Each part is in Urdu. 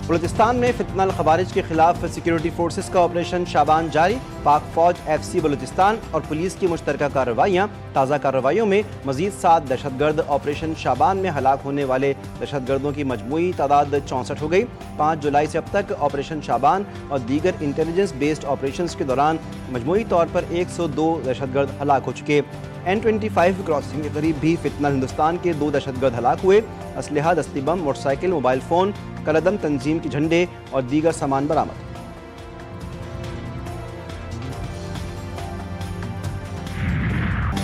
بلوچستان میں فتنہ الخوارج کے خلاف سیکیورٹی فورسز کا آپریشن شابان جاری۔ پاک فوج، ایف سی بلوچستان اور پولیس کی مشترکہ کارروائیاں۔ تازہ کارروائیوں میں مزید 7 دہشت گرد آپریشن شابان میں ہلاک ہونے والے دہشت گردوں کی مجموعی تعداد 64 ہو گئی۔ 5 جولائی سے اب تک آپریشن شابان اور دیگر انٹیلیجنس بیسڈ آپریشنز کے دوران مجموعی طور پر 102 دہشت گرد ہلاک ہو چکے۔ N25 کراسنگ کے قریب بھی فتنہ ہندوستان کے 2 دہشت گرد ہلاک ہوئے۔ اسلحہ، دستی بم، موٹر سائیکل، موبائل فون، کالعدم تنظیم کے جھنڈے اور دیگر سامان برآمد۔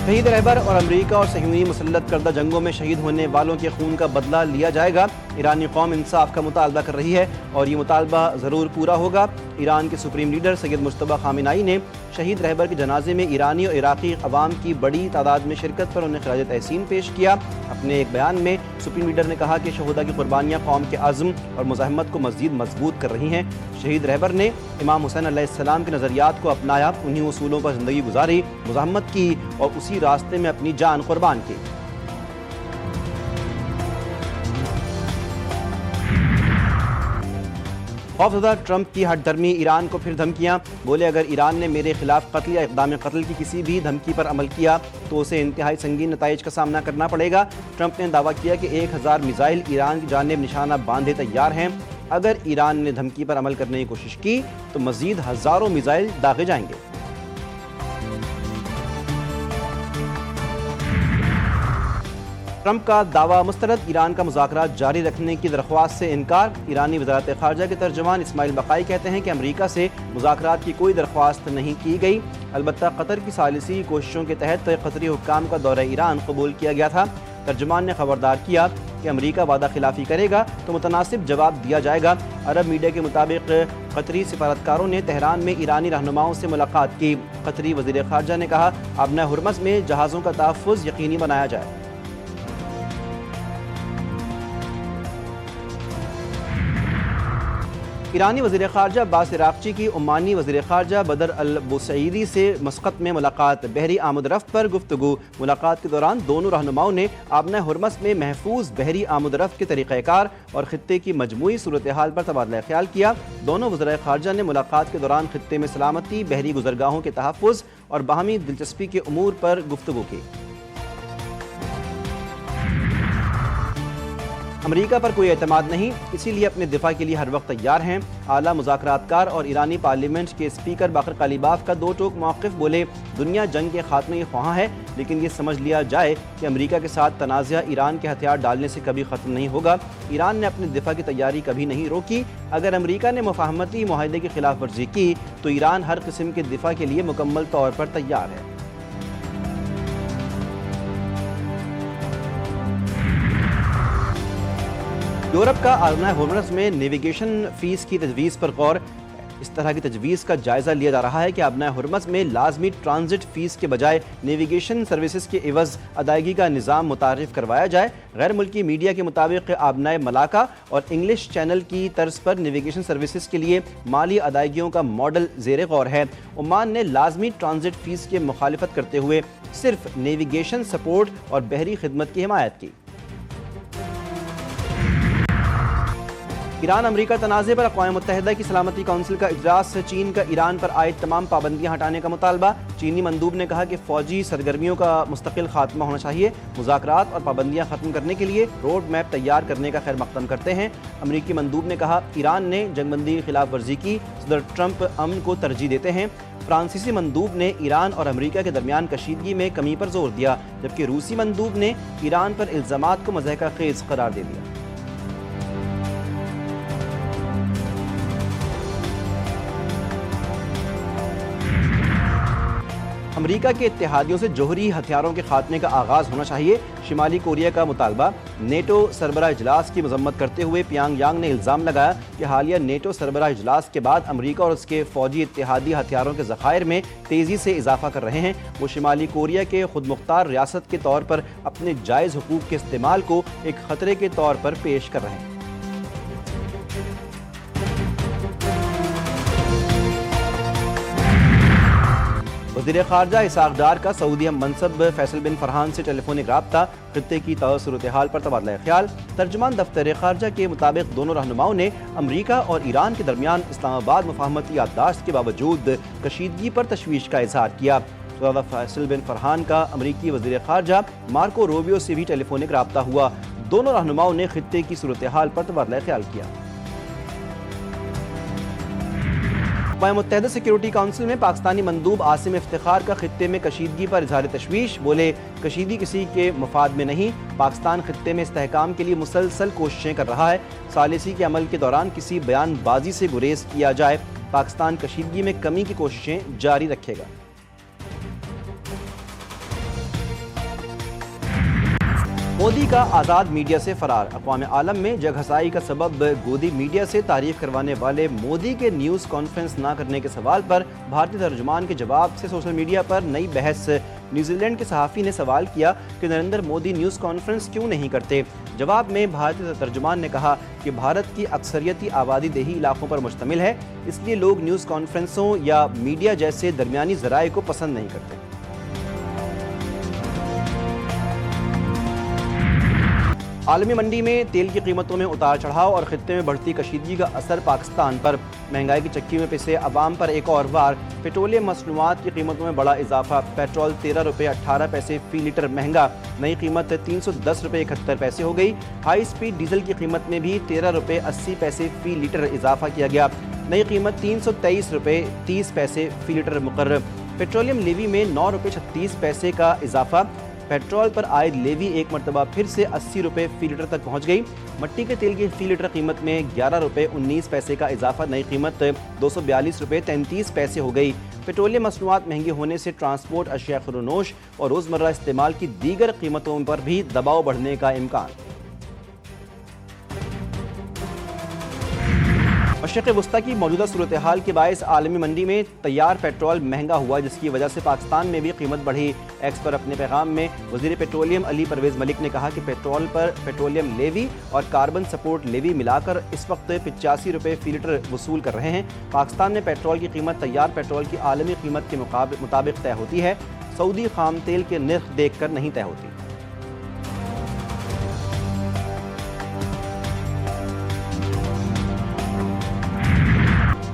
شہید رہبر اور امریکہ اور صہیونی مسلط کردہ جنگوں میں شہید ہونے والوں کے خون کا بدلہ لیا جائے گا۔ ایرانی قوم انصاف کا مطالبہ کر رہی ہے اور یہ مطالبہ ضرور پورا ہوگا۔ ایران کے سپریم لیڈر سید مجتبی خامنہ ای نے شہید رہبر کے جنازے میں ایرانی اور عراقی عوام کی بڑی تعداد میں شرکت پر انہیں خراج تحسین پیش کیا۔ اپنے ایک بیان میں سپریم لیڈر نے کہا کہ شہداء کی قربانیاں قوم کے عزم اور مزاحمت کو مزید مضبوط کر رہی ہیں۔ شہید رہبر نے امام حسین علیہ السلام کے نظریات کو اپنایا، انہی اصولوں پر زندگی گزاری، مزاحمت کی اور اسی راستے میں اپنی جان قربان کی۔ خوفزدہ ٹرمپ کی ہٹ دھرمی، ایران کو پھر دھمکیاں۔ بولے اگر ایران نے میرے خلاف قتل یا اقدام قتل کی کسی بھی دھمکی پر عمل کیا تو اسے انتہائی سنگین نتائج کا سامنا کرنا پڑے گا۔ ٹرمپ نے دعویٰ کیا کہ 1000 میزائل ایران کی جانب نشانہ باندھے تیار ہیں۔ اگر ایران نے دھمکی پر عمل کرنے کی کوشش کی تو مزید ہزاروں میزائل داغے جائیں گے۔ ٹرمپ کا دعویٰ مسترد، ایران کا مذاکرات جاری رکھنے کی درخواست سے انکار۔ ایرانی وزارت خارجہ کے ترجمان اسماعیل بقائی کہتے ہیں کہ امریکہ سے مذاکرات کی کوئی درخواست نہیں کی گئی، البتہ قطر کی ثالثی کوششوں کے تحت قطری حکام کا دورہ ایران قبول کیا گیا تھا۔ ترجمان نے خبردار کیا کہ امریکہ وعدہ خلافی کرے گا تو متناسب جواب دیا جائے گا۔ عرب میڈیا کے مطابق قطری سفارتکاروں نے تہران میں ایرانی رہنماؤں سے ملاقات کی۔ قطری وزیر خارجہ نے کہا آبنہ ہرمز میں جہازوں کا تحفظ یقینی بنایا جائے۔ ایرانی وزیر خارجہ عباس عراقچی کی عمانی وزیر خارجہ بدر البوسعیدی سے مسقط میں ملاقات، بحری آمد رفت پر گفتگو۔ ملاقات کے دوران دونوں رہنماؤں نے آبنہ ہرمز میں محفوظ بحری آمد رفت کے طریقہ کار اور خطے کی مجموعی صورتحال پر تبادلہ خیال کیا۔ دونوں وزرائے خارجہ نے ملاقات کے دوران خطے میں سلامتی، بحری گزرگاہوں کے تحفظ اور باہمی دلچسپی کے امور پر گفتگو کی۔ امریکہ پر کوئی اعتماد نہیں، اسی لیے اپنے دفاع کے لیے ہر وقت تیار ہیں۔ اعلیٰ مذاکرات کار اور ایرانی پارلیمنٹ کے اسپیکر باقر قالیباف کا 2 ٹوک موقف، بولے دنیا جنگ کے خاتمے کی خواہاں ہے لیکن یہ سمجھ لیا جائے کہ امریکہ کے ساتھ تنازعہ ایران کے ہتھیار ڈالنے سے کبھی ختم نہیں ہوگا۔ ایران نے اپنے دفاع کی تیاری کبھی نہیں روکی۔ اگر امریکہ نے مفاہمتی معاہدے کی خلاف ورزی کی تو ایران ہر قسم کے دفاع کے لیے مکمل طور پر تیار ہے۔ یورپ کا آبنہ ہرمز میں نیویگیشن فیس کی تجویز پر غور۔ اس طرح کی تجویز کا جائزہ لیا جا رہا ہے کہ آبنہ ہرمز میں لازمی ٹرانزٹ فیس کے بجائے نیویگیشن سروسز کے عوض ادائیگی کا نظام متعارف کروایا جائے۔ غیر ملکی میڈیا کے مطابق آبنہ ملاکا اور انگلش چینل کی طرز پر نیویگیشن سروسز کے لیے مالی ادائیگیوں کا ماڈل زیر غور ہے۔ عمان نے لازمی ٹرانزٹ فیس کی مخالفت کرتے ہوئے صرف نیویگیشن سپورٹ اور بحری خدمت کی حمایت کی۔ ایران امریکہ تنازع پر اقوام متحدہ کی سلامتی کونسل کا اجلاس، چین کا ایران پر عائد تمام پابندیاں ہٹانے کا مطالبہ۔ چینی مندوب نے کہا کہ فوجی سرگرمیوں کا مستقل خاتمہ ہونا چاہیے، مذاکرات اور پابندیاں ختم کرنے کے لیے روڈ میپ تیار کرنے کا خیر مقدم کرتے ہیں۔ امریکی مندوب نے کہا ایران نے جنگ بندی کی خلاف ورزی کی، صدر ٹرمپ امن کو ترجیح دیتے ہیں۔ فرانسیسی مندوب نے ایران اور امریکہ کے درمیان کشیدگی میں کمی پر زور دیا، جبکہ روسی مندوب نے ایران پر الزامات کو مضحکہ خیز قرار دے دیا۔ امریکہ کے اتحادیوں سے جوہری ہتھیاروں کے خاتمے کا آغاز ہونا چاہیے، شمالی کوریا کا مطالبہ۔ نیٹو سربراہ اجلاس کی مذمت کرتے ہوئے پیانگ یانگ نے الزام لگایا کہ حالیہ نیٹو سربراہ اجلاس کے بعد امریکہ اور اس کے فوجی اتحادی ہتھیاروں کے ذخائر میں تیزی سے اضافہ کر رہے ہیں۔ وہ شمالی کوریا کے خود مختار ریاست کے طور پر اپنے جائز حقوق کے استعمال کو ایک خطرے کے طور پر پیش کر رہے ہیں۔ وزیر خارجہ اسحاق ڈار کا سعودی ہم منصب فیصل بن فرحان سے ٹیلی فونک رابطہ، خطے کی صورتحال پر تبادلہ خیال۔ ترجمان دفتر خارجہ کے مطابق دونوں رہنماؤں نے امریکہ اور ایران کے درمیان اسلام آباد مفاہمتی یادداشت کے باوجود کشیدگی پر تشویش کا اظہار کیا۔ فیصل بن فرحان کا امریکی وزیر خارجہ مارکو روبیو سے بھی ٹیلی فونک رابطہ ہوا۔ دونوں رہنماؤں نے خطے کی صورتحال پر تبادلہ خیال کیا۔ اقوام متحدہ سیکیورٹی کونسل میں پاکستانی مندوب عاصم افتخار کا خطے میں کشیدگی پر اظہار تشویش، بولے کشیدگی کسی کے مفاد میں نہیں، پاکستان خطے میں استحکام کے لیے مسلسل کوششیں کر رہا ہے، ثالثی کے عمل کے دوران کسی بیان بازی سے گریز کیا جائے، پاکستان کشیدگی میں کمی کی کوششیں جاری رکھے گا۔ مودی کا آزاد میڈیا سے فرار، اقوام عالم میں جگ ہسائی کا سبب گودی میڈیا سے تعریف کروانے والے مودی کے نیوز کانفرنس نہ کرنے کے سوال پر بھارتی ترجمان کے جواب سے سوشل میڈیا پر نئی بحث۔ نیوزی لینڈ کے صحافی نے سوال کیا کہ نریندر مودی نیوز کانفرنس کیوں نہیں کرتے؟ جواب میں بھارتی ترجمان نے کہا کہ بھارت کی اکثریتی آبادی دیہی علاقوں پر مشتمل ہے، اس لیے لوگ نیوز کانفرنسوں یا میڈیا جیسے درمیانی ذرائع کو پسند نہیں کرتے۔ عالمی منڈی میں تیل کی قیمتوں میں اتار چڑھاؤ اور خطے میں بڑھتی کشیدگی کا اثر پاکستان پر، مہنگائی کی چکی میں پسے عوام پر ایک اور وار، پیٹرولیم مصنوعات کی قیمتوں میں بڑا اضافہ، پیٹرول 13 روپے 18 پیسے فی لیٹر مہنگا، نئی قیمت 310 روپے 71 پیسے ہو گئی، ہائی سپیڈ ڈیزل کی قیمت میں بھی 13 روپے 80 پیسے فی لیٹر اضافہ کیا گیا، نئی قیمت 323 روپے 30 پیسے فی لیٹر مقرر، پیٹرولیم لیوی میں 9 روپے 36 پیسے کا اضافہ، پیٹرول پر عائد لیوی ایک مرتبہ پھر سے 80 روپے فی لیٹر تک پہنچ گئی، مٹی کے تیل کی فی لیٹر قیمت میں 11 روپے 19 پیسے کا اضافہ، نئی قیمت 242 روپے 33 پیسے ہو گئی۔ پیٹرولیم مصنوعات مہنگے ہونے سے ٹرانسپورٹ، اشیاء خورنوش اور روزمرہ استعمال کی دیگر قیمتوں پر بھی دباؤ بڑھنے کا امکان۔ مشرق وسطی کی موجودہ صورتحال کے باعث عالمی منڈی میں تیار پیٹرول مہنگا ہوا، جس کی وجہ سے پاکستان میں بھی قیمت بڑھی۔ ایکس پر اپنے پیغام میں وزیر پیٹرولیم علی پرویز ملک نے کہا کہ پیٹرول پر پیٹرولیم لیوی اور کاربن سپورٹ لیوی ملا کر اس وقت 85 روپے فی لیٹر وصول کر رہے ہیں۔ پاکستان میں پیٹرول کی قیمت تیار پیٹرول کی عالمی قیمت کے مطابق طے ہوتی ہے، سعودی خام تیل کے نرخ دیکھ کر نہیں طے ہوتی۔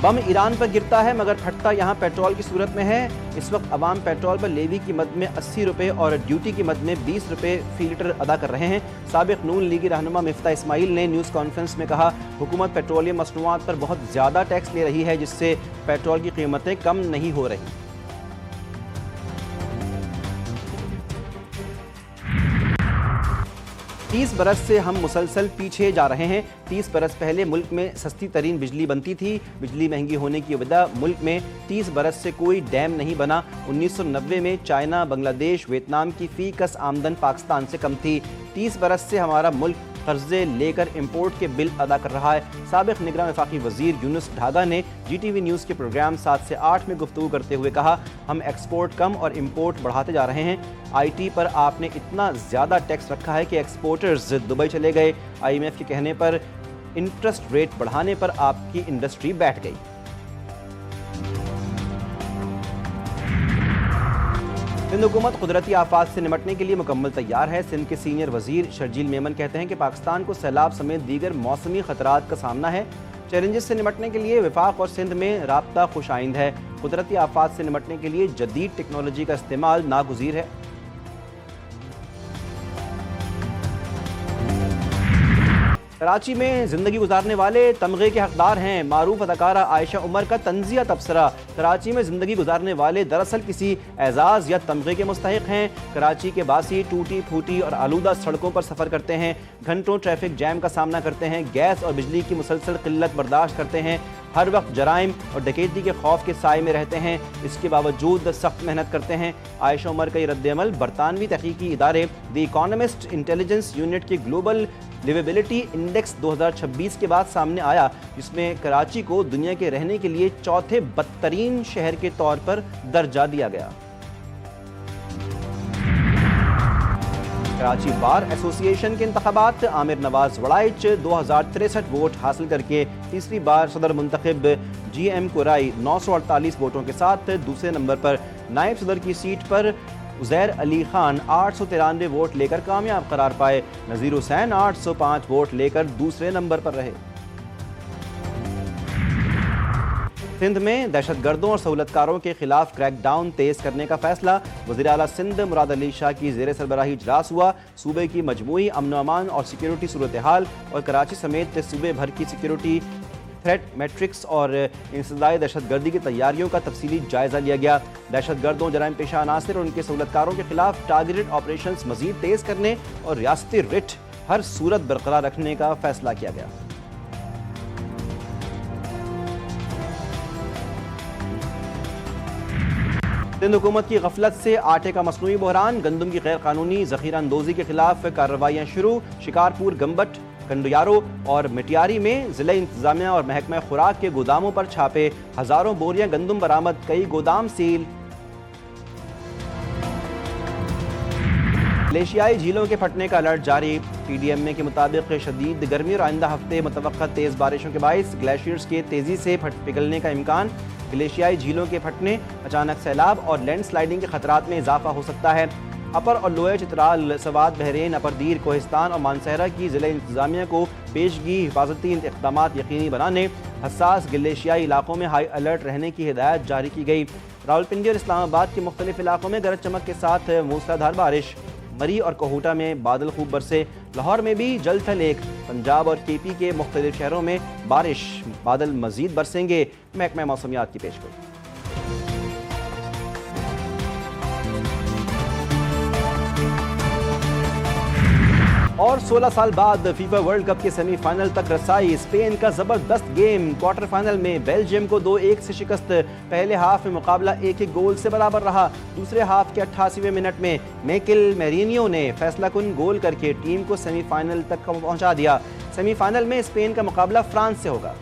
بم ایران پر گرتا ہے مگر پھٹتا یہاں پیٹرول کی صورت میں ہے۔ اس وقت عوام پیٹرول پر لیوی کی مد میں 80 روپے اور ڈیوٹی کی مد میں 20 روپے فی لیٹر ادا کر رہے ہیں۔ سابق نون لیگی رہنما مفتاح اسماعیل نے نیوز کانفرنس میں کہا، حکومت پیٹرولیم مصنوعات پر بہت زیادہ ٹیکس لے رہی ہے، جس سے پیٹرول کی قیمتیں کم نہیں ہو رہی۔ 30 برس سے ہم مسلسل پیچھے جا رہے ہیں۔ 30 برس پہلے ملک میں سستی ترین بجلی بنتی تھی۔ بجلی مہنگی ہونے کی وجہ ملک میں 30 برس سے کوئی ڈیم نہیں بنا۔ 1990 میں چائنا، بنگلہ دیش، ویتنام کی فی کس آمدن پاکستان سے کم تھی۔ 30 برس سے ہمارا ملک قرضے لے کر امپورٹ کے بل ادا کر رہا ہے۔ سابق نگراں وفاقی وزیر یونس ڈھاگا نے جی ٹی وی نیوز کے پروگرام 7 سے 8 میں گفتگو کرتے ہوئے کہا، ہم ایکسپورٹ کم اور امپورٹ بڑھاتے جا رہے ہیں۔ آئی ٹی پر آپ نے اتنا زیادہ ٹیکس رکھا ہے کہ ایکسپورٹرز دبئی چلے گئے۔ آئی ایم ایف کے کہنے پر انٹرسٹ ریٹ بڑھانے پر آپ کی انڈسٹری بیٹھ گئی۔ سندھ حکومت قدرتی آفات سے نمٹنے کے لیے مکمل تیار ہے۔ سندھ کے سینئر وزیر شرجیل میمن کہتے ہیں کہ پاکستان کو سیلاب سمیت دیگر موسمی خطرات کا سامنا ہے۔ چیلنجز سے نمٹنے کے لیے وفاق اور سندھ میں رابطہ خوش آئند ہے۔ قدرتی آفات سے نمٹنے کے لیے جدید ٹیکنالوجی کا استعمال ناگزیر ہے۔ کراچی میں زندگی گزارنے والے تمغے کے حقدار ہیں۔ معروف اداکارہ عائشہ عمر کا طنزیہ تبصرہ، کراچی میں زندگی گزارنے والے دراصل کسی اعزاز یا تمغے کے مستحق ہیں۔ کراچی کے باسی ٹوٹی پھوٹی اور آلودہ سڑکوں پر سفر کرتے ہیں، گھنٹوں ٹریفک جیم کا سامنا کرتے ہیں، گیس اور بجلی کی مسلسل قلت برداشت کرتے ہیں، ہر وقت جرائم اور ڈکیتی کے خوف کے سائے میں رہتے ہیں، اس کے باوجود سخت محنت کرتے ہیں۔ عائشہ عمر کا یہ رد عمل برطانوی تحقیقی ادارے دی اکانومسٹ انٹیلیجنس یونٹ کے گلوبل لیویبلٹی انڈیکس 2026 کے بعد سامنے آیا، جس میں کراچی کو دنیا کے رہنے کے لیے چوتھے بدترین شہر کے طور پر درجہ دیا گیا۔ کراچی بار ایسوسی ایشن کے انتخابات، عامر نواز وڑائچ 2063 ووٹ حاصل کر کے تیسری بار صدر منتخب، جی ایم کورائی 948 ووٹوں کے ساتھ دوسرے نمبر پر، نائب صدر کی سیٹ پر عزیر علی خان 893 ووٹ لے کر کامیاب قرار پائے، نذیر حسین 805 ووٹ لے کر دوسرے نمبر پر رہے۔ سندھ میں دہشت گردوں اور سہولت کاروں کے خلاف کریک ڈاؤن تیز کرنے کا فیصلہ، وزیر اعلیٰ سندھ مراد علی شاہ کی زیر سربراہی اجلاس ہوا، صوبے کی مجموعی امن و امان اور سیکیورٹی صورتحال اور کراچی سمیت صوبے بھر کی سیکیورٹی تھریٹ میٹرکس اور انسداد دہشت گردی کی تیاریوں کا تفصیلی جائزہ لیا گیا۔ دہشت گردوں، جرائم پیشہ عناصر اور ان کے سہولت کاروں کے خلاف ٹارگیٹڈ آپریشنز مزید تیز کرنے اور ریاستی رٹ ہر صورت برقرار رکھنے کا فیصلہ کیا گیا۔ سندھ حکومت کی غفلت سے آٹے کا مصنوعی بحران، گندم کی غیر قانونی ذخیرہ اندوزی کے خلاف کارروائیاں شروع، شکارپور، گمبٹ، کنڈیارو اور مٹیاری میں ضلع انتظامیہ اور محکمہ خوراک کے گوداموں پر چھاپے، ہزاروں بوریاں گندم برآمد، کئی گودام سیل۔ ملیشیائی جھیلوں کے پھٹنے کا الرٹ جاری، پی ڈی ایم اے کے مطابق شدید گرمی اور آئندہ ہفتے متوقع تیز بارشوں کے باعث گلیشیئرز کے تیزی سے پگھلنے کا امکان، گلیشیائی جھیلوں کے پھٹنے، اچانک سیلاب اور لینڈ سلائڈنگ کے خطرات میں اضافہ ہو سکتا ہے۔ اپر اور لوئر چترال، سوات، بحرین، اپر دیر، کوہستان اور مانسہرہ کی ضلع انتظامیہ کو پیشگی حفاظتی اقدامات یقینی بنانے، حساس گلیشیائی علاقوں میں ہائی الرٹ رہنے کی ہدایت جاری کی گئی۔ راولپنڈی اور اسلام آباد کے مختلف علاقوں میں گرج چمک کے ساتھ موسلادھار بارش، مری اور کوہوٹا میں بادل خوب برسے، لاہور میں بھی جل تھل ایک، پنجاب اور کے پی کے مختلف شہروں میں بارش، بادل مزید برسیں گے، محکمہ موسمیات کی پیشگوئی۔ اور 16 سال بعد فیفا ورلڈ کپ کے سیمی فائنل تک رسائی، اسپین کا زبردست گیم، کوارٹر فائنل میں بیلجیم کو 2-1 سے شکست، پہلے ہاف میں مقابلہ 1-1 گول سے برابر رہا، دوسرے ہاف کے 88ویں منٹ میں میکل میرینیو نے فیصلہ کن گول کر کے ٹیم کو سیمی فائنل تک پہنچا دیا۔ سیمی فائنل میں اسپین کا مقابلہ فرانس سے ہوگا۔